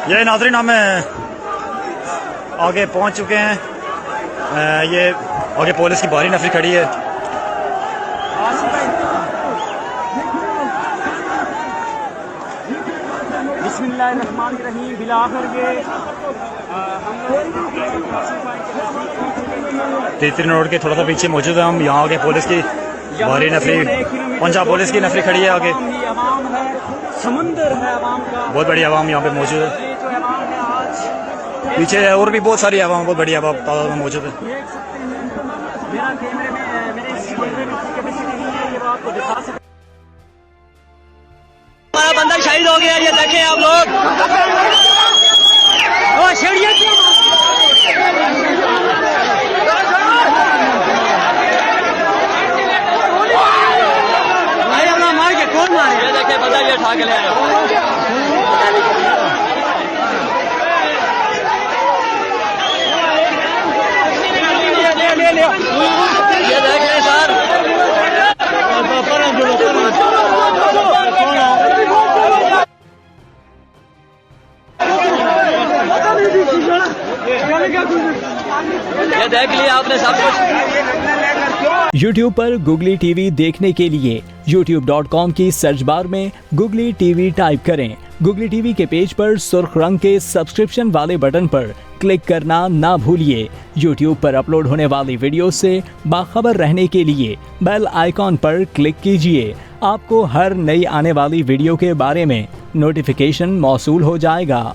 ये नाज़रीन हम आगे पहुंच चुके हैं। ये आगे पुलिस की भारी नफरी खड़ी है। बिस्मिल्लाहिर्रहमानिर्रहीम। बिलाखिर ये तीसरी रोड के थोड़ा सा पीछे मौजूद है हम। यहाँ आगे पुलिस की भारी नफरी, पंजाब पुलिस की नफरी खड़ी है आगे। समुंदर है आवाम का, बहुत बड़ी आवाम यहाँ पे मौजूद है। ये जो आवाम है आज, पीछे और भी बहुत सारी आवाम, बहुत बड़ी आवाम तादाद में मौजूद है। देख सकते हैं मेरा कैमरे में, मेरे इस कैमरे में कैपेसिटी नहीं है, ये वो आपको दिखा सकते। हमारा बंदा शहीद हो गया, ये देखें आप लोग। कौन मारे? ये देखे बंदा, ये उठा के ले आया। ये देखें सर, ये देख लिया आपने सब कुछ। YouTube पर गुगली टीवी देखने के लिए youtube.com की सर्च बार में गुगली टीवी टाइप करें। गुगली टीवी के पेज पर सुर्ख रंग के सब्सक्रिप्शन वाले बटन पर क्लिक करना ना भूलिए। YouTube पर अपलोड होने वाली वीडियो से बाखबर रहने के लिए बेल आइकॉन पर क्लिक कीजिए। आपको हर नई आने वाली वीडियो के बारे में नोटिफिकेशन मौसूल हो जाएगा।